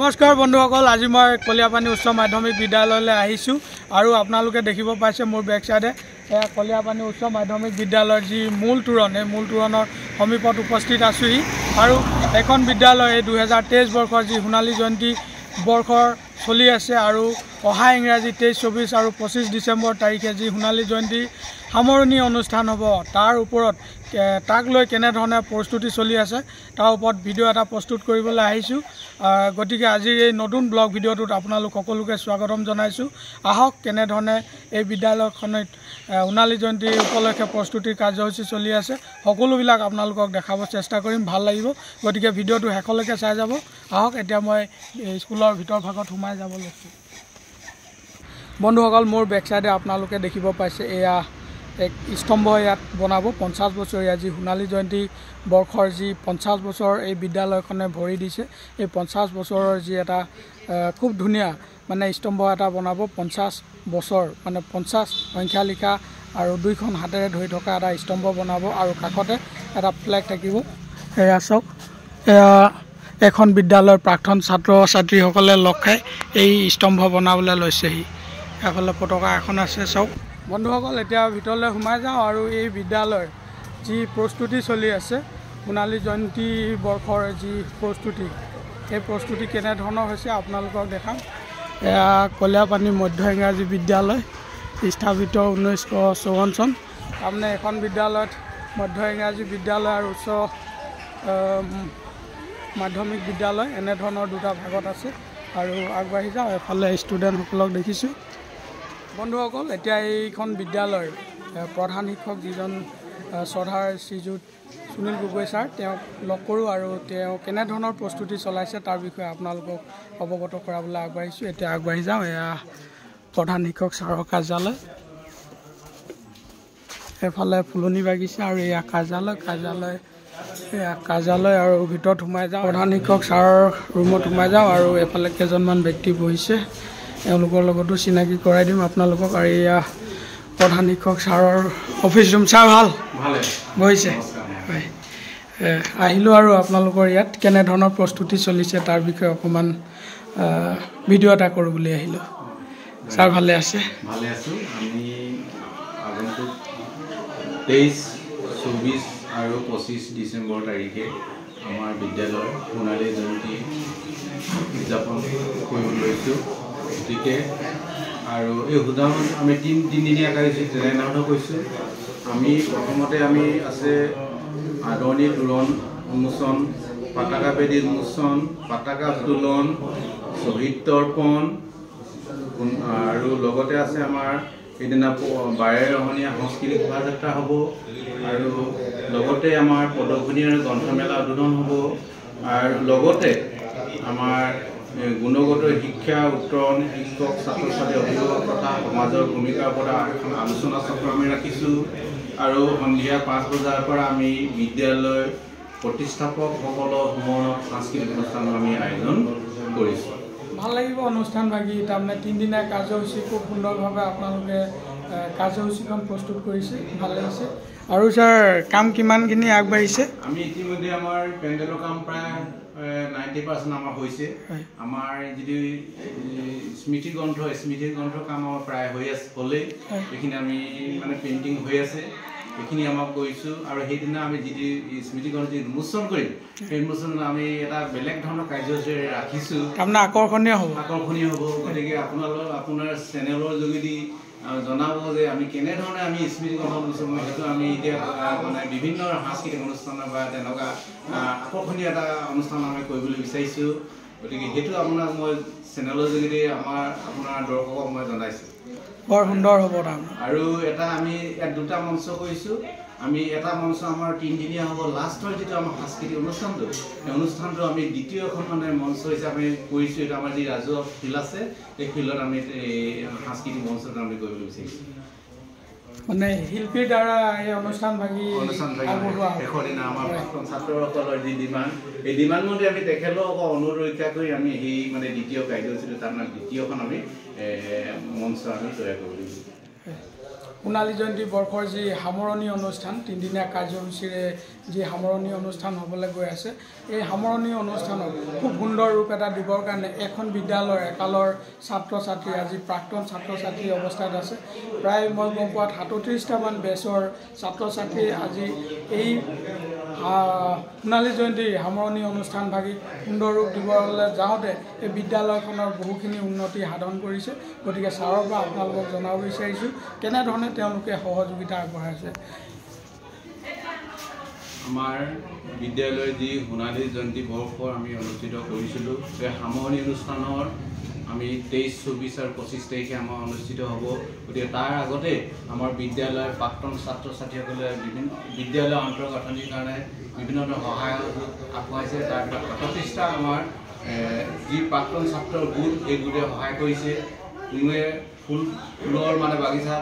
নমস্কাৰ বন্ধুসকল, আজি মই কলিয়াপানী উচ্চ মাধ্যমিক বিদ্যালয়লৈ আহিছোঁ আৰু আপোনালোকে দেখিব পাইছে মোৰ বেক সাইডে এয়া কলিয়াপানী উচ্চ মাধ্যমিক বিদ্যালয়ৰ যি মূল তোৰণ, এই মূল তোৰণৰ সমীপত উপস্থিত আছোঁহি আৰু এখন বিদ্যালয় 2023 বৰ্ষৰ যি সোণালী জয়ন্তী বৰ্ষৰ চলি আছে আৰু অহা ইংৰাজী 23-24 আৰু 25 ডিচেম্বৰ তাৰিখে যি সোণালী জয়ন্তী সামৰণি অনুষ্ঠান হ'ব, তাৰ ওপৰত তাক লৈ কেনেধৰণে প্ৰস্তুতি চলি আছে তাৰ ওপৰত ভিডিঅ' এটা প্ৰস্তুত কৰিবলৈ আহিছোঁ। গতিকে আজিৰ এই নতুন ব্লগ ভিডিঅ'টোত আপোনালোক সকলোকে স্বাগতম জনাইছোঁ। আহক কেনেধৰণে এই বিদ্যালয়খনত সোণালী জয়ন্তী উপলক্ষে প্ৰস্তুতিৰ কাৰ্যসূচী চলি আছে সকলোবিলাক আপোনালোকক দেখাব চেষ্টা কৰিম, ভাল লাগিব। গতিকে ভিডিঅ'টো শেষলৈকে চাই যাব। আহক এতিয়া মই স্কুলৰ ভিতৰ ভাগত সোমাই যাব লৈছোঁ। বন্ধুসকল, মোৰ বেক চাইডে আপোনালোকে দেখিব পাইছে এয়া এক স্তম্ভ ইয়াত বনাব 50 বছৰীয়া যি সোণালী জয়ন্তী বৰ্ষৰ যি 50 বছৰ এই বিদ্যালয়খনে ভৰি দিছে। এই 50 বছৰৰ যি এটা খুব ধুনীয়া মানে স্তম্ভ এটা বনাব, 50 বছৰ মানে 50 সংখ্যা লিখা আৰু দুইখন হাতেৰে ধৰি থকা এটা স্তম্ভ বনাব আৰু কাষতে এটা ফ্লেগ থাকিব। এয়া চাওক, এয়া এখন বিদ্যালয়ৰ প্ৰাক্তন ছাত্ৰ ছাত্ৰীসকলে লগ খাই এই স্তম্ভ বনাবলৈ লৈছেহি। এফালে পতাকা এখন আছে চাওক। বন্ধুসকল, এতিয়া ভিতৰলৈ সোমাই যাওঁ আৰু এই বিদ্যালয়ৰ যি প্ৰস্তুতি চলি আছে সোণালী জয়ন্তী বৰ্ষৰ যি প্ৰস্তুতি, সেই প্ৰস্তুতি কেনেধৰণৰ হৈছে আপোনালোকক দেখাম। এয়া কলিয়াপানী মধ্য ইংৰাজী বিদ্যালয়, স্থাপিত 1954 চন। তাৰমানে এখন বিদ্যালয়ত মধ্য ইংৰাজী বিদ্যালয় আৰু উচ্চ মাধ্যমিক বিদ্যালয় এনেধৰণৰ দুটা ভাগত আছে আৰু আগবাঢ়ি যাওঁ। এফালে ষ্টুডেণ্টসকলক দেখিছোঁ। বন্ধুসকল, এতিয়া এইখন বিদ্যালয়ৰ প্ৰধান শিক্ষক যিজন শ্ৰদ্ধাৰ শ্ৰীযুত সুনীল গগৈ ছাৰ, তেওঁক লগ কৰোঁ আৰু তেওঁ কেনেধৰণৰ প্ৰস্তুতি চলাইছে তাৰ বিষয়ে আপোনালোকক অৱগত কৰাবলৈ আগবাঢ়িছোঁ। এতিয়া আগবাঢ়ি যাওঁ। এয়া প্ৰধান শিক্ষক ছাৰৰ কাৰ্যালয়, এফালে ফুলনি বাগিচা আৰু এয়া কাৰ্যালয় আৰু ভিতৰত সোমাই যাওঁ। প্ৰধান শিক্ষক ছাৰৰ ৰুমত সোমাই যাওঁ আৰু এফালে কেইজনমান ব্যক্তি বহিছে, এওঁলোকৰ লগতো চিনাকি কৰাই দিম আপোনালোকক। আৰু এয়া প্ৰধান শিক্ষক ছাৰৰ অফিচ ৰুম। ছাৰ ভাল বহিছে? হয়, আহিলোঁ আৰু আপোনালোকৰ ইয়াত কেনেধৰণৰ প্ৰস্তুতি চলিছে তাৰ বিষয়ে অকণমান ভিডিঅ' এটা কৰোঁ বুলি আহিলোঁ। ছাৰ ভালে আছে? ভালে আছোঁ। আমি আগন্তুক 23, 24 আৰু 25 ডিচেম্বৰ তাৰিখে আমাৰ বিদ্যালয়ৰ সোণালী জয়ন্তী উদযাপন কৰিব লৈছোঁ। গতিকে আৰু এই উদযাপন আমি তিনিদিনীয়া কাৰ্যসূচী তেনেধৰণৰ কৈছোঁ। আমি প্ৰথমতে আছে আদৰণি তোৰণ উন্মোচন, পতাকা বেদী উন্মোচন, পতাকা উত্তোলন, শ্বহীদ তৰ্পণ আৰু লগতে আছে আমাৰ সেইদিনা বাৰেৰহণীয়া সাংস্কৃতিক শোভাযাত্ৰা হ'ব আৰু লগতে আমাৰ প্ৰদৰ্শনী আৰু গ্ৰন্থমেলা উদ্বোধন হ'ব আৰু লগতে আমাৰ গুণগত শিক্ষা উত্তৰণ, শিক্ষক ছাত্ৰ ছাত্ৰী অভিভাৱক তথা সমাজৰ ভূমিকাৰ ওপৰত এখন আলোচনা চক্ৰ আমি ৰাখিছোঁ আৰু সন্ধিয়া 5 বজাৰ পৰা আমি বিদ্যালয়ৰ প্ৰতিষ্ঠাপকসকলৰ সমৰণত সাংস্কৃতিক অনুষ্ঠানৰ আমি আয়োজন কৰিছোঁ। ভাল লাগিব অনুষ্ঠানভাগী, তাৰমানে 3 দিনীয়া কাৰ্যসূচী খুব সুন্দৰভাৱে আপোনালোকে কাৰ্যসূচীখন প্ৰস্তুত কৰিছে, ভাল লাগিছে। আৰু ছাৰ কাম কিমানখিনি আগবাঢ়িছে? আমি ইতিমধ্যে আমাৰ পেণ্ডেলৰ কাম প্ৰায় 90% আমাৰ হৈছে। আমাৰ যিটো স্মৃতি গ্ৰন্থৰ কাম আমাৰ প্ৰায় হ'লেই, সেইখিনি আমি মানে পেইণ্টিং হৈ আছে, সেইখিনি আমাক কৰিছোঁ। আৰু সেইদিনা আমি যিটো স্মৃতি গ্ৰন্থ উন্মোচন কৰিম, সেই উন্মোচন আমি এটা বেলেগ ধৰণৰ কাৰ্যসূচী ৰাখিছোঁ, তাৰমানে আকৰ্ষণীয় হ'ব। গতিকে আপোনাৰ চেনেলৰ যোগেদি জনাব যে আমি কেনেধৰণে আমি স্মৃতি গ্ৰন্থ উন্মোচন কৰিম। সেইটো আমি এতিয়া মানে বিভিন্ন সাংস্কৃতিক অনুষ্ঠান বা তেনেকুৱা আকৰ্ষণীয় এটা অনুষ্ঠান আমি কৰিবলৈ বিচাৰিছোঁ। গতিকে সেইটো আপোনাক মই চেনেলৰ যোগেদি আপোনাৰ দৰ্শকক মই জনাইছোঁ। বৰ সুন্দৰ হ'ব তাৰমানে। আৰু আমি ইয়াত দুটা মঞ্চ কৰিছোঁ। আমি এটা মঞ্চ আমাৰ 3 দিনীয়া হ'ব, লাষ্টৰ যিটো আমাৰ সাংস্কৃতিক অনুষ্ঠানটো, সেই অনুষ্ঠানটো আমি দ্বিতীয় এখন মানে মঞ্চ হিচাপে কৰিছোঁ। এইটো আমাৰ যি ৰাজহুৱা ফিল্ড আছে, সেই ফিল্ডত আমি সাংস্কৃতিক মঞ্চটো আমি কৰিবলৈ বিচাৰিছোঁ। মানে শিল্পীৰ দ্বাৰা এই অনুষ্ঠানভাগী শেষৰ দিনা আমাৰ প্ৰাক্তন ছাত্ৰসকলৰ যি ডিমাণ্ড, এই ডিমাণ্ড মতে আমি তেখেতক অনুৰোধ ৰক্ষা কৰি আমি সেই মানে দ্বিতীয় কাৰ্যসূচীটো তাৰমানে দ্বিতীয়খন আমি মঞ্চ আমি তৈয়াৰ কৰিব লাগিব। সোণালী জয়ন্তী বৰ্ষৰ যি সামৰণি অনুষ্ঠান 3 দিনীয়া কাৰ্যসূচীৰে যি সামৰণি অনুষ্ঠান হ'বলৈ গৈ আছে এই সামৰণি অনুষ্ঠানত খুব সুন্দৰ ৰূপ এটা দিবৰ কাৰণে এখন বিদ্যালয়ৰ একালৰ ছাত্ৰ ছাত্ৰী আজি প্ৰাক্তন ছাত্ৰ ছাত্ৰী অৱস্থাত আছে প্ৰায় মই গম পোৱাত 37টা মান বেছৰ ছাত্ৰ ছাত্ৰী আজি এই সোণালী জয়ন্তীৰ সামৰণি অনুষ্ঠান ভাগি সুন্দৰ ৰূপ দিবলৈ যাওঁতে এই বিদ্যালয়খনৰ বহুখিনি উন্নতি সাধন কৰিছে গতিকে ছাৰৰ পৰা আপোনালোকক জনাব বিচাৰিছোঁ কেনেধৰণে তেওঁলোকে সহযোগিতা আগবঢ়াইছে আমাৰ বিদ্যালয়ৰ যি সোণালী জয়ন্তী বৰ্ষ আমি অনুষ্ঠিত কৰিছিলোঁ সেই সামৰণি অনুষ্ঠানৰ আমি 23, 24 আৰু 25 তাৰিখে আমাৰ অনুষ্ঠিত হ'ব গতিকে তাৰ আগতে আমাৰ বিদ্যালয়ৰ প্ৰাক্তন ছাত্ৰ ছাত্ৰীসকলে বিভিন্ন বিদ্যালয়ৰ অন্তৰ্গাঁথনিৰ কাৰণে বিভিন্ন ধৰণৰ সহায় আগবঢ়াইছে তাৰ ভিতৰত 38টা আমাৰ যি প্ৰাক্তন ছাত্ৰৰ গোট এই গোটে সহায় কৰিছে কোনোৱে ফুলৰ মানে বাগিচা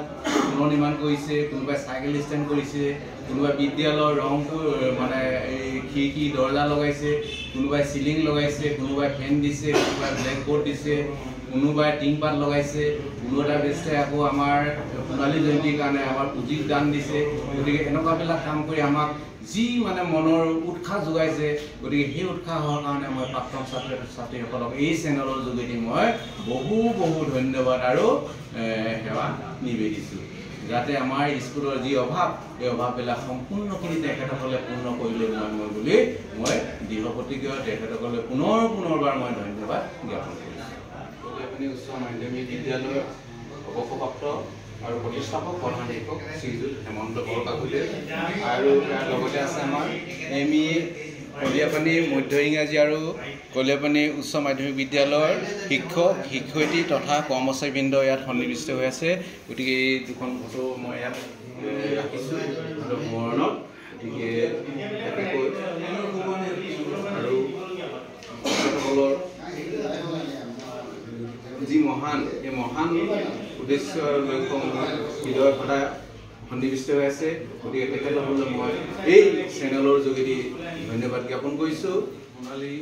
পুনৰ নিৰ্মাণ কৰিছে কোনোবাই চাইকেল ষ্টেণ্ড কৰিছে কোনোবাই বিদ্যালয়ৰ ৰং মানে এই খিৰিকী দৰ্জা লগাইছে কোনোবাই চিলিং লগাইছে কোনোবাই ফেন দিছে কোনোবাই ব্লেকবোৰ্ড দিছে কোনোবাই টিংপাত লগাইছে কোনো এটা বেষ্টে আকৌ আমাৰ সোণালী জয়ন্তীৰ কাৰণে আমাৰ পুঁজিত দান দিছে গতিকে এনেকুৱাবিলাক কাম কৰি আমাক যি মানে মনৰ উৎসাহ যোগাইছে গতিকে সেই উৎসাহৰ কাৰণে মই প্ৰাক্তন ছাত্ৰ ছাত্ৰীসকলক এই চেনেলৰ যোগেদি মই বহু ধন্যবাদ আৰু সেৱা নিবেদিছোঁ যাতে আমাৰ স্কুলৰ যি অভাৱ এই অভাৱবিলাক সম্পূৰ্ণখিনি তেখেতসকলে পূৰ্ণ কৰিলে মই বুলি মই দৃঢ় প্ৰতিজ্ঞ তেখেতসকলে পুনৰবাৰ মই ধন্যবাদ জ্ঞাপন কৰিছোঁ কলিয়াপানী উচ্চ মাধ্যমিক বিদ্যালয়ৰ অৱসৰপ্ৰাপ্ত আৰু প্ৰতিষ্ঠাপক প্ৰধান শিক্ষক শ্ৰীযুত হেমন্ত বৰকাকুলে আৰু ইয়াৰ লগতে আছে আমাৰ ME কলিয়াপানী মধ্য ইংৰাজী আৰু কলিয়াপানী উচ্চ মাধ্যমিক বিদ্যালয়ৰ শিক্ষক শিক্ষয়িত্ৰী তথা কৰ্মচাৰীবৃন্দ ইয়াত সন্নিৱিষ্ট হৈ আছে গতিকে এই দুখন ফটো মই ইয়াত ৰাখিছোঁ মৰণত গতিকে আৰু তেখেতসকলৰ যি মহান এই মহান উদ্দেশ্য আৰু লক্ষ্যসমূহ হৃদয় সদায় সন্নিৱিষ্ট হৈ আছে গতিকে তেখেতসকলক মই এই চেনেলৰ যোগেদি ধন্যবাদ জ্ঞাপন কৰিছোঁ সোণালী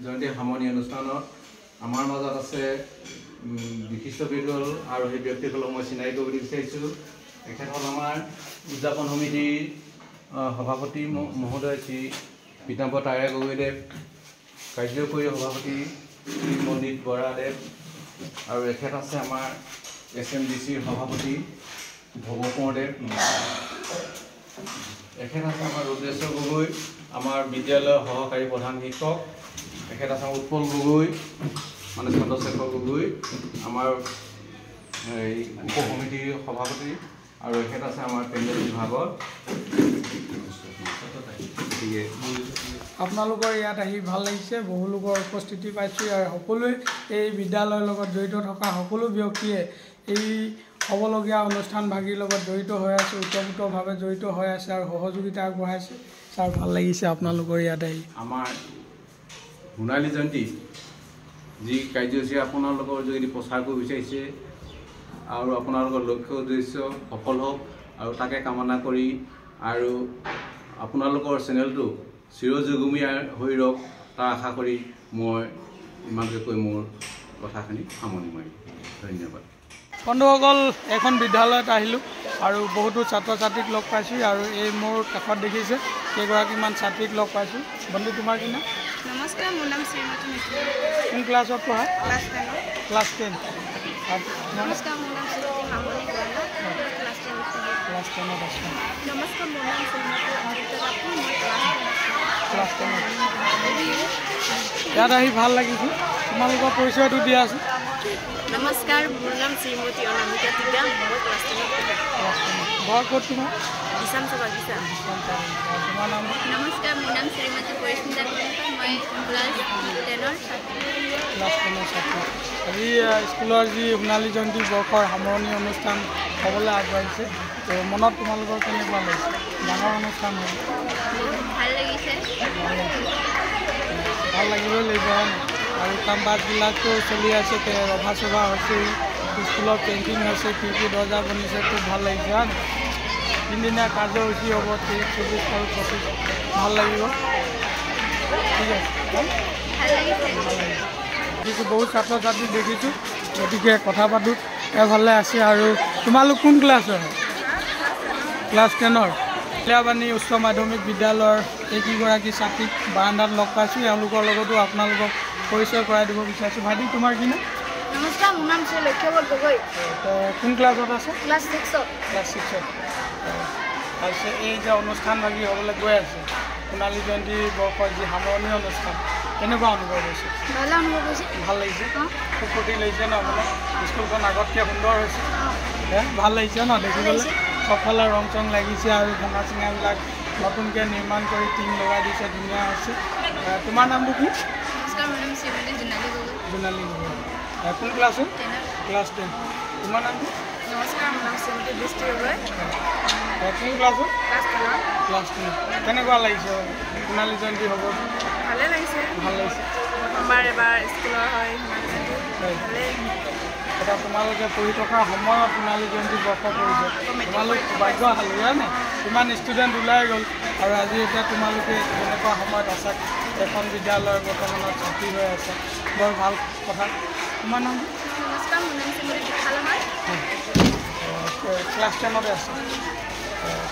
জয়ন্তী সামৰণি অনুষ্ঠানত আমাৰ মাজত আছে বিশিষ্ট ব্যক্তিসকল আৰু সেই ব্যক্তিসকলক মই চিনাকি কৰিব বিচাৰিছোঁ তেখেত হ'ল আমাৰ উদযাপন সমিতিৰ সভাপতি মহোদয় শ্ৰী পীতাম্বৰ তাৰে গগৈদেৱ কাৰ্যকৰী সভাপতি শ্ৰী পণ্ডিত বৰাদেৱ আৰু এখেত আছে আমাৰ SMDCৰ সভাপতি ভৱ কোঁৱৰদেৱ এখেত আছে আমাৰ ৰুদ্ৰেশ্বৰ গগৈ আমাৰ বিদ্যালয়ৰ সহকাৰী প্ৰধান শিক্ষক এখেত আছে উৎপল গগৈ মানে চন্দ্ৰশেখৰ গগৈ আমাৰ এই উপ সমিতিৰ সভাপতি আৰু এখেত আছে আমাৰ পেণ্ডেল বিভাগৰ আপোনালোকৰ ইয়াত আহি ভাল লাগিছে বহু লোকৰ উপস্থিতি পাইছোঁ আৰু সকলোৱে এই বিদ্যালয়ৰ লগত জড়িত থকা সকলো ব্যক্তিয়ে এই হ'বলগীয়া অনুষ্ঠান ভাগিৰ লগত জড়িত হৈ আছে ওতঃপ্ৰোতভাৱে জড়িত হৈ আছে আৰু সহযোগিতা আগবঢ়াইছে ছাৰ ভাল লাগিছে আপোনালোকৰ ইয়াত আহি আমাৰ সোণালী জয়ন্তী যি কাৰ্যসূচী আপোনালোকৰ যোগেদি প্ৰচাৰ কৰিব বিচাৰিছে আৰু আপোনালোকৰ লক্ষ্য উদ্দেশ্য সফল হওক আৰু তাকে কামনা কৰি আৰু আপোনালোকৰ চেনেলটো চিৰযুগমীয়া হৈ ৰওক তাৰ আশা কৰি মই ইমানকৈ কৈ মোৰ কথাখিনি সামৰণি মাৰিম ধন্যবাদ বন্ধুসকল এখন বিদ্যালয়ত আহিলোঁ আৰু বহুতো ছাত্ৰ ছাত্ৰীক লগ পাইছোঁ আৰু এই মোৰ কাষত দেখিছে কেইগৰাকীমান ছাত্ৰীক লগ পাইছোঁ বন্ধু তোমাৰ কি নাম নমস্কাৰ মোৰ নাম শ্ৰীমতী মিত্ৰ কোন ক্লাছত পঢ়া ক্লাছ 10 নমস্কাৰ মোৰ নাম শ্ৰীমতী মামনি গোৱালা ক্লাছ 10 আছে নমস্কাৰ মোৰ নাম শ্ৰীমতী অমৃতা কাপুৰ মই ক্লাছ 10 ইয়াত আহি ভাল লাগিছে তোমালোকৰ পৰিচয়টো দিয়া আছে নমস্কাৰ মোৰ নাম শ্ৰীমতী অনামিকা টিকা মই ক্লাছ 10 ঘৰ ক'ত তোমাৰ দিছাংশ বাগিচা তোমাৰ নাম নমস্কাৰ মোৰ নাম শ্ৰীমতী পৰিস্মিতা মই ক্লাছ 10 ছাত্ৰী আজি স্কুলৰ যি সোণালী জয়ন্তী বৰ্ষৰ সামৰণি অনুষ্ঠান হ'বলৈ আগবাঢ়িছে তো মনত তোমালোকৰ কেনেকুৱা লাগিছে ডাঙৰ অনুষ্ঠান হ'ল ভাল লাগিছে ভাল লাগিবই লাগিব আৰু কাম বাজবিলাকতো চলি আছে ৰভা চভা হৈছে স্কুলৰ পেইণ্টিং হৈছে খিৰিকী দৰ্জা বনিছে খুব ভাল লাগিছে হয় তিনিদিনীয়া কাৰ্যসূচী হ'ব 23, 24 আৰু 25 ভাল লাগিব ঠিক আছে দেখিছোঁ বহুত ছাত্ৰ ছাত্ৰী দেখিছোঁ গতিকে কথা পাতোঁ ভালে আছে আৰু তোমালোক কোন ক্লাছৰ ক্লাছ 10-ৰ কলিয়াবানী উচ্চ মাধ্যমিক বিদ্যালয়ৰ এইকেইগৰাকী ছাত্ৰীক বাৰাণ্ডাত লগ পাইছোঁ। এওঁলোকৰ লগতো আপোনালোকক পৰিচয় কৰাই দিব বিচাৰিছোঁ। ভাইটি, তোমাৰ কি নাম? নমস্কাৰ, মোৰ নাম শ্ৰী লক্ষ্যবল গগৈ। কোন ক্লাছত আছে? ক্লাছ 6ত। ক্লাছ 6ত। তাৰপিছত এই যে অনুষ্ঠানভাগী হ'বলৈ গৈ আছে সোণালী জয়ন্তী বৰ্ষৰ যি সামৰণি অনুষ্ঠান, কেনেকুৱা অনুভৱ হৈছে? ভালে অনুভৱ হৈছে। ভাল লাগিছে, খুব ফূৰ্তি লাগিছে ন? মানে স্কুলখন আগতকৈ সুন্দৰ হৈছে, ভাল লাগিছে ন দেখিবলৈ? চবফালে ৰং চং লাগিছে আৰু ভঙা চিঙাবিলাক নতুনকৈ নিৰ্মাণ কৰি টিং লগাই দিছে, ধুনীয়া হৈছে। তোমাৰ নামটো কি? নমস্কাৰ, মোৰ নাম শ্ৰীমতী জোনালী গগৈ। জোনালী গগৈ। কোন ক্লাছত? ক্লাছ 10। তোমাৰ নামটো? নমস্কাৰ, মোৰ নাম শ্ৰীমতী দৃষ্টি গগৈ। কোন ক্লাছত? ক্লাছ 10। ক্লাছ 10। কেনেকুৱা লাগিছে সোণালী জয়ন্তী হ'ব? ভালে লাগিছে। ভাল লাগিছে। প্ৰথমবাৰ এবাৰ স্কুলৰ হয় ভালেই। এতিয়া তোমালোকে পঢ়ি থকাৰ সময়ত সোণালী জয়ন্তী বৰ্ষ পৰিছে, তোমালোক ভাগ্যশালী হয়নে? ইমান ষ্টুডেণ্ট ওলাই গ'ল আৰু আজি এতিয়া তোমালোকে এনেকুৱা সময়ত আছা, এখন বিদ্যালয়ৰ বৰ্তমানত ছাত্ৰী হৈ আছে, বৰ ভাল কথা। তোমাৰ নাম? নমস্কাৰ, মোৰ নাম শ্ৰীমতী বিশাল হয়। ক্লাছ 10-তে আছে।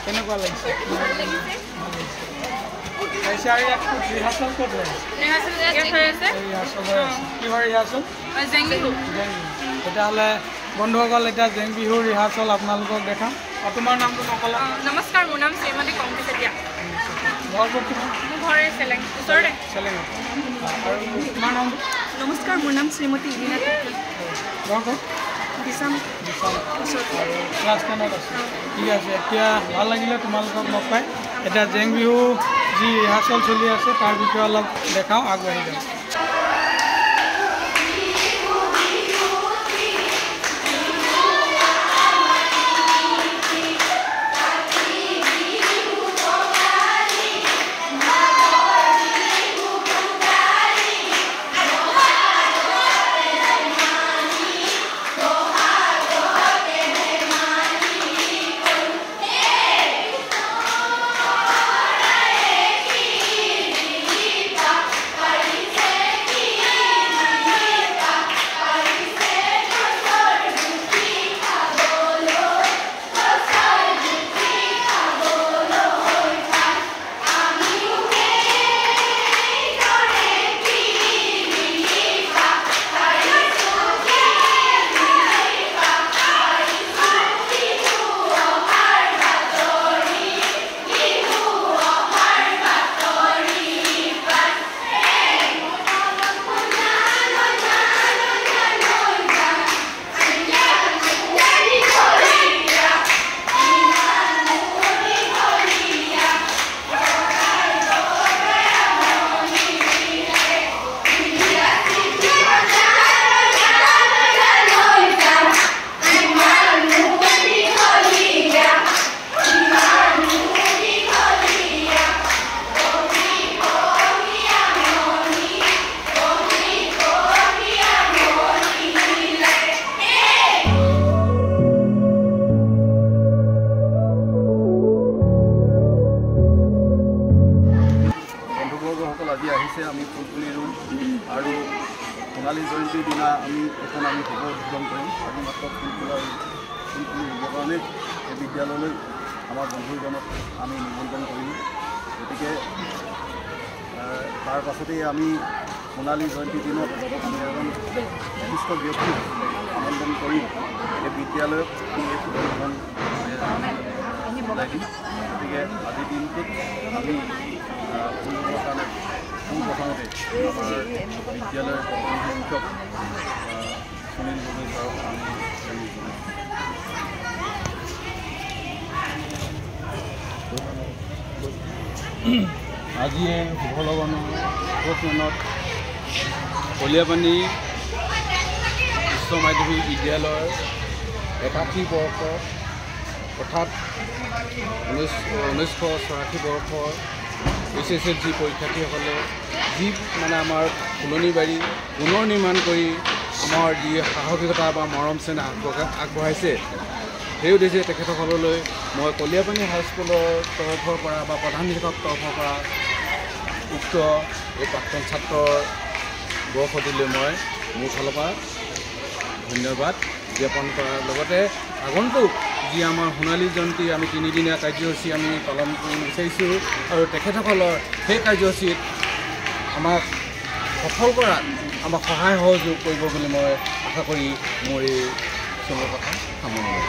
কেনেকুৱা লাগিছে? ভাল লাগিছে। ভাল লাগিছে। আৰু ইয়াত ৰিহাৰ্চেল ক'ত হৈ আছে? ৰিহাৰ্চেল হৈ আছে। ৰিহাৰ্চেল হৈ আছে। কিহৰ ৰিহাৰ্চেল? জেং বিহু। জেং বিহু। তেতিয়াহ'লে বন্ধুসকল, এতিয়া জেং বিহুৰ ৰিহাৰ্চেল আপোনালোকক দেখাম। আৰু তোমাৰ নামটো নকলা? নমস্কাৰ, মোৰ নাম শ্ৰীমতী কংকি চেতিয়া। ঘৰ ক'ত তোমাৰ? মোৰ ঘৰ চেলেং ওচৰতে। চেলেঙত। আৰু তোমাৰ নামটো? নমস্কাৰ, মোৰ নাম শ্ৰীমতী ইদিনা টেকি। ঘৰ ক'ত? দিছাম ওচৰতে। আৰু ক্লাছ 10-ত আছে। ঠিক আছে, এতিয়া ভাল লাগিলে তোমালোকক লগ পাই। এতিয়া জেং বিহু যি ৰিহাৰ্চেল চলি আছে তাৰ বিষয়ে অলপ দেখাওঁ, আগবাঢ়ি যাওঁ। আজি আহিছে, আমি ফুল পুলি ৰুম আৰু সোণালী জয়ন্তীৰ দিনা আমি শুভ উদ্বোধন কৰিম। আজি মাত্ৰ ফুল পুলি ৰুবৰ কাৰণে এই বিদ্যালয়লৈ আমাৰ বন্ধুজনক আমি নিমন্ত্ৰণ কৰিলোঁ। গতিকে তাৰ পাছতেই আমি সোণালী জয়ন্তীৰ দিনত আমি এজন বিশিষ্ট ব্যক্তিক আমন্ত্ৰণ কৰি এই বিদ্যালয়ত আমি এই শুভ উদ্বোধন বনাই দিম। গতিকে আজিৰ দিনটোত আমি ফুল ৰুবৰ কাৰণে পোনপ্ৰথমতে আমাৰ বিদ্যালয়ৰ শিক্ষক সুনীল গগৈ ছাৰক আমি আজি এই শুভ লগন উপস্থানত কলিয়াপানী উচ্চ মাধ্যমিক বিদ্যালয়ৰ 81 বৰ্ষ অৰ্থাৎ 1984 বৰ্ষৰ HSLC পৰীক্ষাৰ্থীসকলে যি আমাৰ ফুলনি বাৰী পুনৰ নিৰ্মাণ কৰি আমাৰ যি সাহসিকতা বা মৰম চেনেহ আগবঢ়াইছে, সেই উদ্দেশ্যে তেখেতসকললৈ মই কলিয়াপানী হাইস্কুলৰ তৰফৰ পৰা বা প্ৰধান শিক্ষকৰ তৰফৰ পৰা উক্ত এই প্ৰাক্তন ছাত্ৰৰ বৰষটিলৈ মই মোৰ ফালৰ পৰা ধন্যবাদ জ্ঞাপন কৰাৰ লগতে আগন্তুক যি আমাৰ সোণালী জয়ন্তী আমি 3 দিনীয়া কাৰ্যসূচী আমি পালন কৰিব বিচাৰিছোঁ আৰু তেখেতসকলৰ সেই কাৰ্যসূচীত আমাক সফল কৰাত আমাক সহায় সহযোগ কৰিব বুলি মই আশা কৰি মোৰ এই চমু কথা সামৰিলোঁ।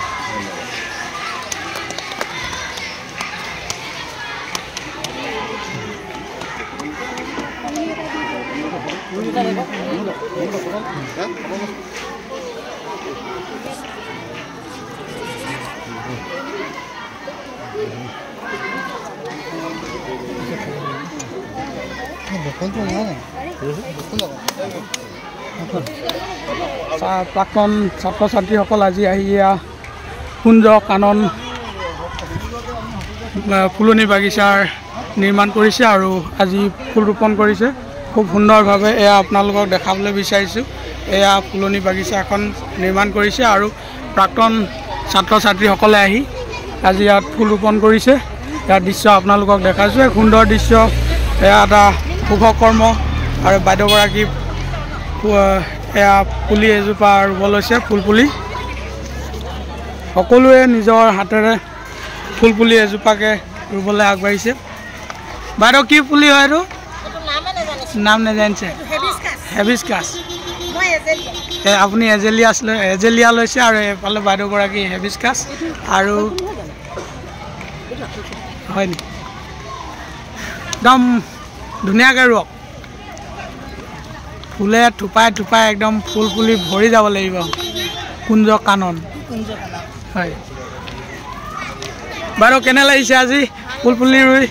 ধন্যবাদ। প্ৰাক্তন ছাত্ৰ ছাত্ৰীসকল আজি আহি কুঞ্জ কানন ফুলনি বাগিচাৰ নিৰ্মাণ কৰিছে আৰু আজি ফুল ৰোপণ কৰিছে খুব সুন্দৰভাৱে। এয়া আপোনালোকক দেখাবলৈ বিচাৰিছোঁ। এয়া ফুলনি বাগিচা এখন নিৰ্মাণ কৰিছে আৰু প্ৰাক্তন ছাত্ৰ ছাত্ৰীসকলে আহি আজি ইয়াত ফুল ৰোপণ কৰিছে। ইয়াৰ দৃশ্য আপোনালোকক দেখাইছোঁ। এক সুন্দৰ দৃশ্য। এয়া এটা শুভ কৰ্ম আৰু বাইদেউগৰাকী এয়া পুলি এজোপা ৰুব লৈছে। ফুলপুলি সকলোৱে নিজৰ হাতেৰে ফুলপুলি এজোপাকে ৰুবলৈ আগবাঢ়িছে। বাইদেউ কি পুলি হয় এইটো? নাম নাজানিছে? হেবিস্কাছ। আপুনি এজেলিয়া লৈছে আৰু এইফালে বাইদেউগৰাকী হেবিস্কাছ আৰু হয় নি একদম ধুনীয়াকৈ ৰুৱক। ফুলে থোপাই থোপাই একদম ফুল পুলি ভৰি যাব লাগিব। কুঞ্জ কানন হয়। বাৰু কেনে লাগিছে আজি ফুল পুলি ৰুই?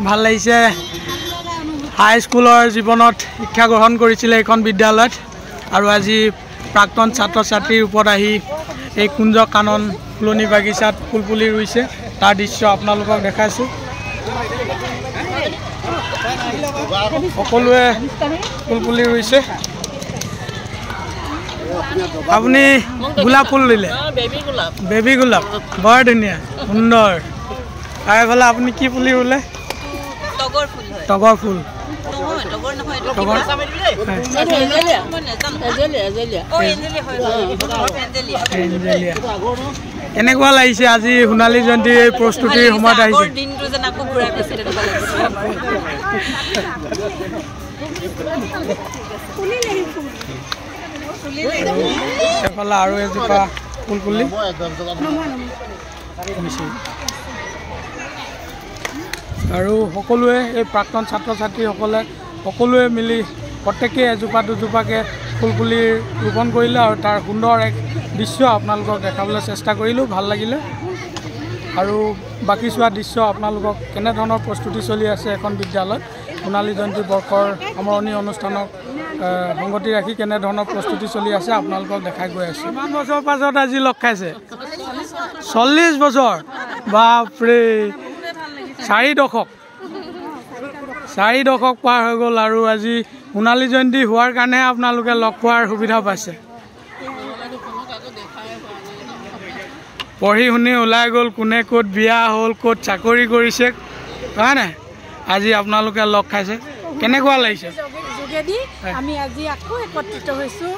ভাল লাগিছে। হাইস্কুলৰ জীৱনত শিক্ষা গ্ৰহণ কৰিছিলে এইখন বিদ্যালয়ত আৰু আজি প্ৰাক্তন ছাত্ৰ ছাত্ৰীৰ ৰূপত আহি এই কুঞ্জ কানন ফুলনি বাগিচাত ফুল পুলি ৰুইছে। তাৰ দৃশ্য আপোনালোকক দেখাইছোঁ। সকলোৱে ফুলপুলি ৰুইছে। আপুনি গোলাপ ফুল ৰুলে? বেবী গোলাপ বৰ ধুনীয়া সুন্দৰ। আৰু এইফালে আপুনি কি পুলি ৰুলে? তগৰ ফুল। কেনেকুৱা লাগিছে আজি সোণালী জয়ন্তীৰ এই প্ৰস্তুতিৰ সময়ত আহিছে? এফালে আৰু এজোপা ফুলপুলি আৰু সকলোৱে এই প্ৰাক্তন ছাত্ৰ ছাত্ৰীসকলে সকলোৱে মিলি প্ৰত্যেকেই এজোপা দুজোপাকৈ ফুলপুলি ৰোপণ কৰিলে আৰু তাৰ সুন্দৰ এক দৃশ্য আপোনালোকক দেখাবলৈ চেষ্টা কৰিলোঁ। ভাল লাগিলে। আৰু বাকী চোৱা দৃশ্য আপোনালোকক কেনেধৰণৰ প্ৰস্তুতি চলি আছে এখন বিদ্যালয়ত সোণালী জয়ন্তী বৰ্ষৰ সামৰণি অনুষ্ঠানক সংগতি ৰাখি কেনেধৰণৰ প্ৰস্তুতি চলি আছে আপোনালোকক দেখাই গৈ আছোঁ। কিমান বছৰৰ পাছত আজি লগ খাইছে? 40 বছৰ। বাপৰে 4 দশক পাৰ হৈ গ'ল আৰু আজি সোণালী জয়ন্তী হোৱাৰ কাৰণেহে আপোনালোকে লগ পোৱাৰ সুবিধা পাইছে। পঢ়ি শুনি ওলাই গ'ল, কোনে ক'ত বিয়া হ'ল, ক'ত চাকৰি কৰিছে, হয় নাই? আজি আপোনালোকে লগ খাইছে। কেনেকুৱা লাগিছে? যোগেদি আমি আজি আকৌ একত্ৰিত হৈছোঁ।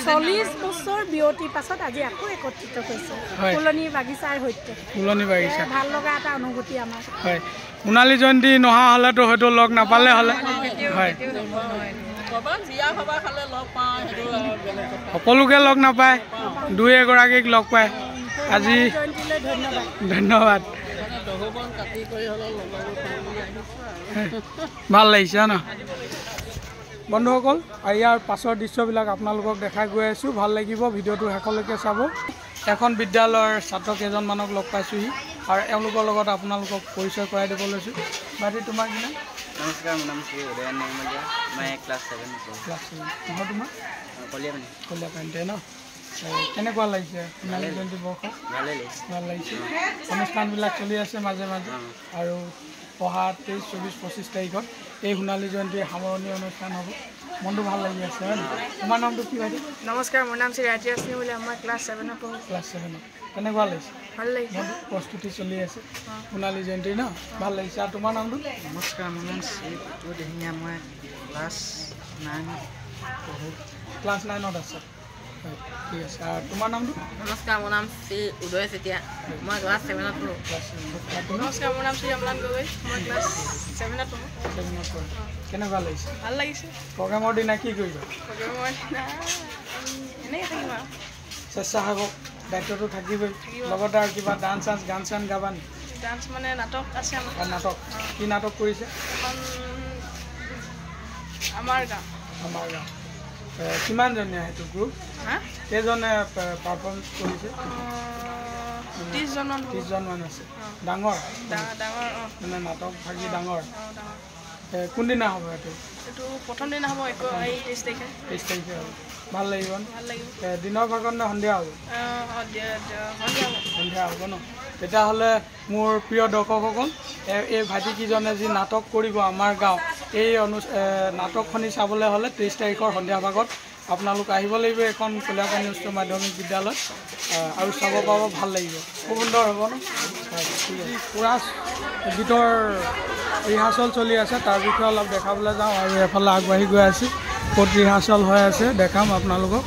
40 বছৰ বিৰতিৰ পাছত আজি আকৌ একত্ৰিত হৈছোঁ ফুলনি বাগিচাৰ সৈতে। ফুলনি বাগিচা ভাল লগা এটা অনুভূতি আমাৰ। হয়, সোণালী জয়ন্তী নহা হ'লেতো হয়তো লগ নাপালে হ'লে। হয়, সকলোকে লগ নাপায়, দুই এগৰাকীক লগ পায়। আজি ধন্যবাদ। ভাল লাগিছে ন বন্ধুসকল? ইয়াৰ পাছৰ দৃশ্যবিলাক আপোনালোকক দেখাই গৈ আছোঁ। ভাল লাগিব। ভিডিঅ'টো শেষলৈকে চাব। এখন বিদ্যালয়ৰ ছাত্ৰ কেইজনমানক লগ পাইছোঁহি আৰু এওঁলোকৰ লগত আপোনালোকক পৰিচয় কৰাই দিব লৈছোঁ। বাইদেউ তোমাৰ কি নাম? নমস্কাৰ, মোৰ নাম শ্ৰী উদয়ন নিৰ্মলীয়া। মই ক্লাছ 7 ক্লাছ 7। নহয় তোমাৰ? কলিয়াপানীতে ন? কেনেকুৱা লাগিছে সোণালী জয়ন্তী বৰ্ষ? ভালেই লাগিছে। ভাল লাগিছে। অনুষ্ঠানবিলাক চলি আছে মাজে মাজে আৰু অহা 23, 24, 25 তাৰিখত এই সোণালী জয়ন্তীৰ সামৰণি অনুষ্ঠান হ'ব। মনটো ভাল লাগি আছে হয় নাই? তোমাৰ নামটো কি বাইদেউ? নমস্কাৰ, মোৰ নাম শ্ৰী ৰাইটিয়াছ নিৰ্মলীয়া। মই ক্লাছ 7 পঢ়োঁ। ক্লাছ 7। কেনেকুৱা লাগিছে? ভাল লাগিছে। প্ৰস্তুতি চলি আছে সোণালী জয়ন্তীৰ ন? ভাল লাগিছে। আৰু তোমাৰ নামটো? নমস্কাৰ, মোৰ নাম শ্ৰী দিহিঙীয়া। মই ক্লাছ 9 পঢ়োঁ। ক্লাছ 9ত আছে। ঠিক আছে আৰু তোমাৰ নামটো নমস্কাৰ মোৰ নাম শ্ৰী উদয় চেতিয়া মই ক্লাছ 7ত পঢ়োঁ নমস্কাৰ মোৰ নাম শ্ৰী অমলান গগৈ মই ক্লাছ 7ত পঢ়োঁ কেনেকুৱা লাগিছে ভাল লাগিছে প্ৰগ্ৰামৰ দিনা কি কৰিবা প্ৰগ্ৰামৰ দিনা এনেকৈ থাকিম আৰু স্বেচ্ছাসেৱক দায়িত্বটো থাকিবই লগতে আৰু কিবা ডান্স চান্স গান চান গাবা নেকি ডান্স মানে নাটক আছে আমাৰ নাটক কি নাটক কৰিছে এখন আমাৰ গাঁও কিমানজনীয়া সেইটো গ্ৰুপ কেইজনে পাৰফৰ্মেঞ্চ কৰিছে 30জন আছে ডাঙৰ মানে নাটক ভাগি ডাঙৰ কোনদিনা হ'ব এইটো প্ৰথম দিনা হ'ব 23 তাৰিখে হ'ব ভাল লাগিব দিনৰ ভাগত নে সন্ধিয়া হ'ব সন্ধিয়া হ'ব ন তেতিয়াহ'লে মোৰ প্ৰিয় দৰ্শকসকল এই ভাইটিকেইজনে যি নাটক কৰিব আমাৰ গাঁও এই নাটকখনি চাবলৈ হ'লে 23 তাৰিখৰ সন্ধিয়া ভাগত আপোনালোক আহিব লাগিব এখন কলিয়াপানী উচ্চ মাধ্যমিক বিদ্যালয় আৰু চাব পাব ভাল লাগিব খুব সুন্দৰ হ'ব ন ঠিক আছে পুৰা গীতৰ ৰিহাৰ্চল চলি আছে তাৰ বিষয়ে অলপ দেখাবলৈ যাওঁ আৰু এফালে আগবাঢ়ি গৈ আছোঁ ক'ত ৰিহাৰ্চল হৈ আছে দেখাম আপোনালোকক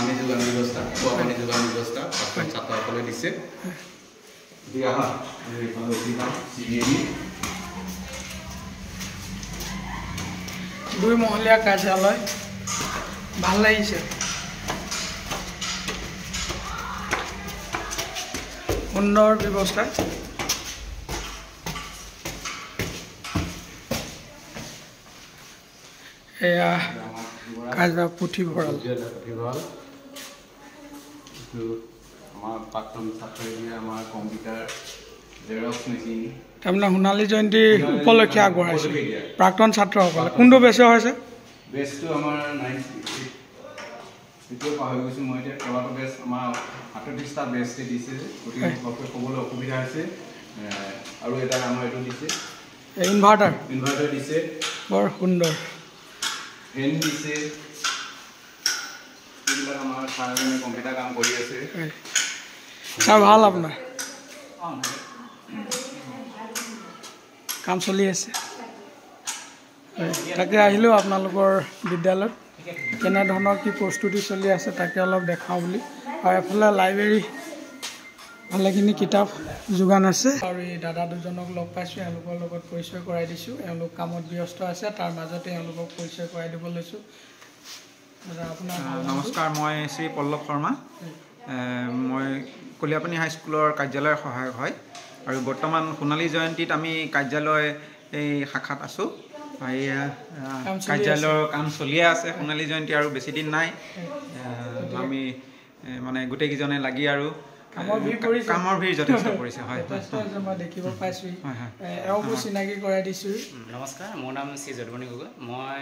পানী যোগান ব্যৱস্থা খোৱা পানী যোগান ব্যৱস্থা ছাত্ৰসকলে দিছে দুই মহলীয়া কাৰ্যালয় ভাল লাগিছে সুন্দৰ ব্যৱস্থা এয়া কাজা পুথিভঁৰাল আমাৰ প্ৰাক্তন ছাত্ৰীয়ে আমাৰ কম্পিউটাৰ জেৰক্স মেচিন তাৰমানে সোণালী জয়ন্তী উপলক্ষে আগবঢ়াইছে প্ৰাক্তন ছাত্ৰসকলে কোনটো বেচৰ হৈছে বেচটো আমাৰ 98 এইটো পাহৰি গৈছোঁ মই এতিয়া তলাটো বেচ আমাৰ 38টা বেচে দিছে গতিকে ক'বলৈ অসুবিধা হৈছে আৰু এটা আমাৰ এইটো দিছে ইনভাৰ্টাৰ দিছে বৰ সুন্দৰ ফেন দিছে এইবিলাক আমাৰ ছাৰজনে কম্পিউটাৰ কাম কৰি আছে ছাৰ ভাল আপোনাৰ কাম চলি আছে তাকে আহিলেও আপোনালোকৰ বিদ্যালয়ত কেনেধৰণৰ কি প্ৰস্তুতি চলি আছে তাকে অলপ দেখাওঁ বুলি আৰু এফালে লাইব্ৰেৰী ভালেখিনি কিতাপ যোগান আছে আৰু এই দাদা দুজনক লগ পাইছোঁ এওঁলোকৰ লগত পৰিচয় কৰাই দিছোঁ এওঁলোক কামত ব্যস্ত আছে তাৰ মাজতে এওঁলোকক পৰিচয় কৰাই দিব লৈছোঁ আপোনাৰ নমস্কাৰ মই শ্ৰী পল্লৱ শৰ্মা মই কলিয়াপানী হাইস্কুলৰ কাৰ্যালয়ৰ সহায়ক হয় আৰু বৰ্তমান সোণালী জয়ন্তীত আমি কাৰ্যালয় এই শাখাত আছোঁ কাৰ্যালয়ৰ কাম চলিয়ে আছে সোণালী জয়ন্তী আৰু বেছি দিন নাই আমি মানে গোটেইকেইজনে লাগি আৰু কামৰ ভিৰ যথেষ্ট পৰিছে হয় মই দেখিব পাইছোঁ এওঁকো চিনাকি কৰাই দিছোঁ নমস্কাৰ মোৰ নাম শ্ৰী যদুমণি গগৈ মই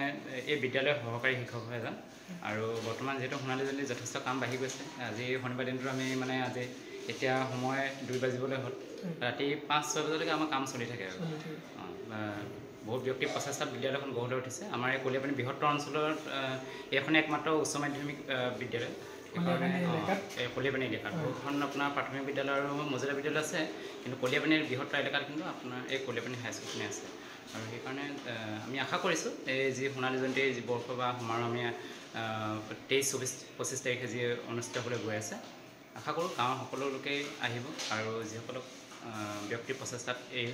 এই বিদ্যালয়ৰ সহকাৰী শিক্ষক হয় এজন আৰু বৰ্তমান যিহেতু সোণালী জয়ন্তী যথেষ্ট কাম বাঢ়ি গৈছে আজি শনিবাৰ দিনটো আমি মানে আজি এতিয়া সময় 2 বাজিবলৈ হ'ল ৰাতি 5-6 বজালৈকে আমাৰ কাম চলি থাকে আৰু বহুত ব্যক্তি প্ৰচেষ্টাত বিদ্যালয়খন গঢ় লৈ উঠিছে আমাৰ এই কলিয়াপানী বৃহত্তৰ অঞ্চলত এইখনে একমাত্ৰ উচ্চ মাধ্যমিক বিদ্যালয় কলিয়াপানী এলেকাত বহুতখন আপোনাৰ প্ৰাথমিক বিদ্যালয় আৰু মজিলা বিদ্যালয় আছে কিন্তু কলিয়াপানীৰ বৃহত্তৰ এলেকাত কিন্তু আপোনাৰ এই কলিয়াপানী হাইস্কুলখনে আছে আৰু সেইকাৰণে আমি আশা কৰিছোঁ এই যি সোণালী জয়ন্তী যি বৰ্ষ বা সমাৰোহ আমি 23-24-25 তাৰিখে যি অনুষ্ঠিত হ'বলৈ গৈ আছে আশা কৰোঁ গাঁৱৰ সকলো লোকেই আহিব আৰু যিসকলক ব্যক্তিৰ প্ৰচেষ্টাত এই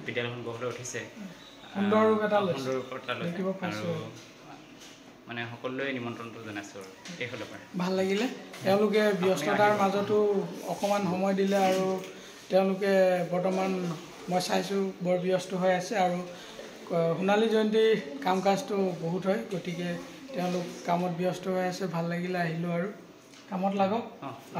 বিদ্যালয়খন গঢ় লৈ উঠিছে সুন্দৰ ৰূপ এটা আৰু মানে সকলোৱে নিমন্ত্ৰণটো জনাইছোঁ আৰু এইফালৰ পৰা ভাল লাগিলে তেওঁলোকে ব্যস্ততাৰ মাজতো অকণমান সময় দিলে আৰু তেওঁলোকে বৰ্তমান মই চাইছোঁ বৰ ব্যস্ত হৈ আছে আৰু সোণালী জয়ন্তী কাম কাজটো বহুত হয় গতিকে তেওঁলোক কামত ব্যস্ত হৈ আছে ভাল লাগিলে আহিলোঁ আৰু কামত লাগক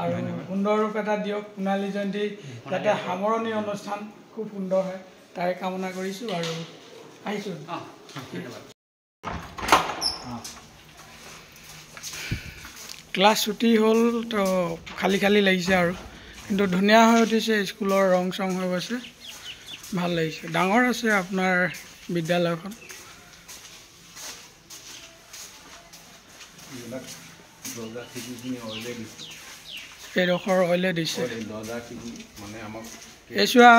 আৰু সুন্দৰ ৰূপ এটা দিয়ক সোণালী জয়ন্তী যাতে সামৰণি অনুষ্ঠান খুব সুন্দৰ হয় তাৰে কামনা কৰিছোঁ আৰু আহিছোঁ ক্লাছ ছুটি হ'ল তো খালী খালী লাগিছে আৰু কিন্তু ধুনীয়া হৈ উঠিছে স্কুলৰ ৰং চং হৈ গৈছে ভাল লাগিছে ডাঙৰ আছে আপোনাৰ বিদ্যালয়খন এইডোখৰ অইলে দিছে এইচোৱা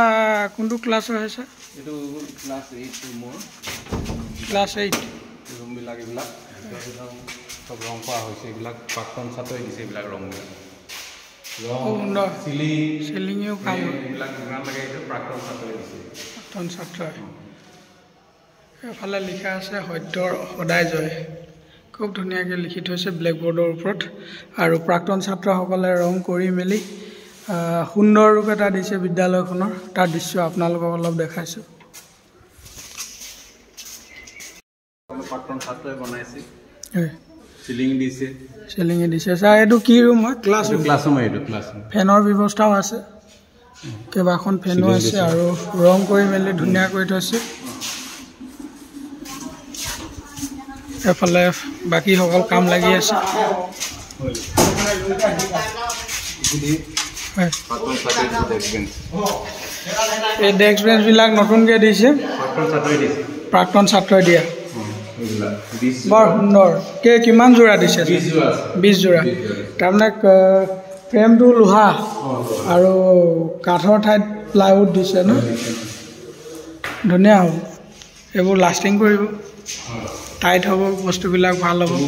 কোনটো ক্লাছৰ হৈছে এইটো ক্লাছ 8 মোৰ ক্লাছ 8 ৰুমবিলাক এইবিলাক সব ৰং কৰা হৈছে এইবিলাক প্ৰাক্তন ছাত্ৰই দিছে এইবিলাক ৰংবিলাক সুন্দৰ চিলিঙিও কাম এইবিলাক যিমান লাগে এইটো প্ৰাক্তন ছাত্ৰই দিছে প্ৰাক্তন ছাত্ৰই এফালে লিখা আছে সত্যৰ সদায় জয় খুব ধুনীয়াকৈ লিখি থৈছে ব্লেকবোৰ্ডৰ ওপৰত আৰু প্ৰাক্তন ছাত্ৰসকলে ৰং কৰি মেলি সুন্দৰ ৰূপ এটা দিছে বিদ্যালয়খনৰ তাৰ দৃশ্য আপোনালোকক অলপ দেখাইছোঁ প্ৰাক্তন ছাত্ৰই বনাইছে চিলিং দিছে ছাৰ এইটো কি ৰুম হয় ক্লাছৰুম এইটো ক্লাছৰুম ফেনৰ ব্যৱস্থাও আছে কেইবাখন ফেনো আছে আৰু ৰং কৰি মেলি ধুনীয়া কৰি থৈছে এফালে বাকীসকল কাম লাগি আছে এই ডেস্ক বেঞ্চবিলাক নতুনকৈ দিছে প্ৰাক্তন ছাত্ৰই দিয়া বৰ সুন্দৰ কিমান যোৰা দিছে 20 যোৰা তাৰমানে ফ্ৰেমটো লোহা আৰু কাঠৰ ঠাইত প্লাইউড দিছে ন ধুনীয়া হ'ল এইবোৰ লাষ্টিং কৰিব টাইট হ'ব বস্তুবিলাক ভাল হ'ব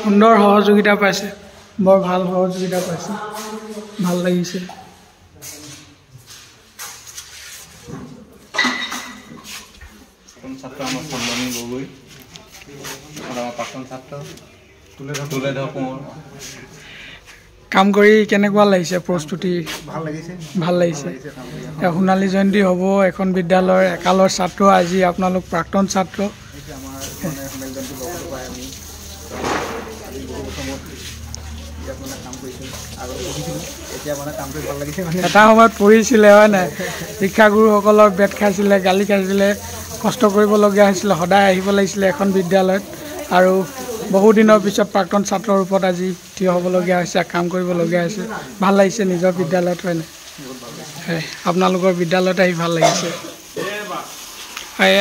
সুন্দৰ সহযোগিতা পাইছে বৰ ভাল সহযোগিতা পাইছে ভাল লাগিছে ছাত্ৰ আমাৰ সন্মানী গগৈ আমাৰ প্ৰাক্তন ছাত্ৰ তুলে ধৰ কোঁৱৰ কাম কৰি কেনেকুৱা লাগিছে প্ৰস্তুতি ভাল লাগিছে সোণালী জয়ন্তী হ'ব এখন বিদ্যালয়ৰ একালৰ ছাত্ৰ আজি আপোনালোক প্ৰাক্তন ছাত্ৰ এটা সময়ত পঢ়িছিলে হয় নাই শিক্ষাগুৰুসকলৰ বেট খাইছিলে গালি খাইছিলে কষ্ট কৰিবলগীয়া হৈছিলে সদায় আহিব লাগিছিলে এখন বিদ্যালয়ত আৰু বহুদিনৰ পিছত প্ৰাক্তন ছাত্ৰৰ ৰূপত আজি থিয় হ'বলগীয়া হৈছে কাম কৰিবলগীয়া হৈছে ভাল লাগিছে নিজৰ বিদ্যালয়ত হয় নাই আপোনালোকৰ বিদ্যালয়ত আহি ভাল লাগিছে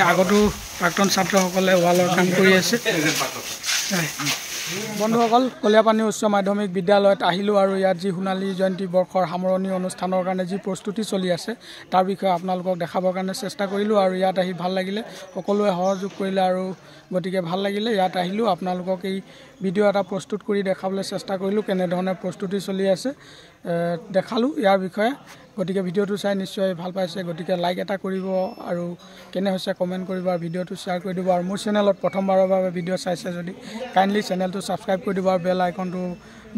আগতো প্ৰাক্তন ছাত্ৰসকলে ৱালৰ কাম কৰি আছে বন্ধুসকল কলীয়াপানী উচ্চ মাধ্যমিক বিদ্যালয়ত আহিলোঁ আৰু ইয়াত যি সোণালী জয়ন্তী বৰ্ষৰ সামৰণি অনুষ্ঠানৰ কাৰণে যি প্ৰস্তুতি চলি আছে তাৰ বিষয়ে আপোনালোকক দেখাবৰ কাৰণে চেষ্টা কৰিলোঁ আৰু ইয়াত আহি ভাল লাগিলে সকলোৱে সহযোগ কৰিলে আৰু গতিকে ভাল লাগিলে ইয়াত আহিলোঁ আপোনালোকক এই ভিডিঅ' এটা প্ৰস্তুত কৰি দেখাবলৈ চেষ্টা কৰিলোঁ কেনেধৰণে প্ৰস্তুতি চলি আছে দেখালোঁ ইয়াৰ বিষয়ে গতিকে ভিডিঅ'টো চাই নিশ্চয় ভাল পাইছে গতিকে লাইক এটা কৰিব আৰু কেনে হৈছে কমেণ্ট কৰিব আৰু ভিডিঅ'টো শ্বেয়াৰ কৰি দিব আৰু মোৰ চেনেলত প্ৰথমবাৰৰ বাবে ভিডিঅ' চাইছে যদি কাইণ্ডলি চেনেলটো ছাবস্ক্ৰাইব কৰি দিব আৰু বেল আইকনটো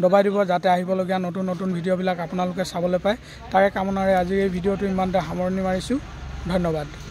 দবাই দিব যাতে আহিবলগীয়া নতুন নতুন ভিডিঅ'বিলাক আপোনালোকে চাবলৈ পায় তাৰে কামনাৰে আজি এই ভিডিঅ'টো ইমানতে সামৰণি মাৰিছোঁ ধন্যবাদ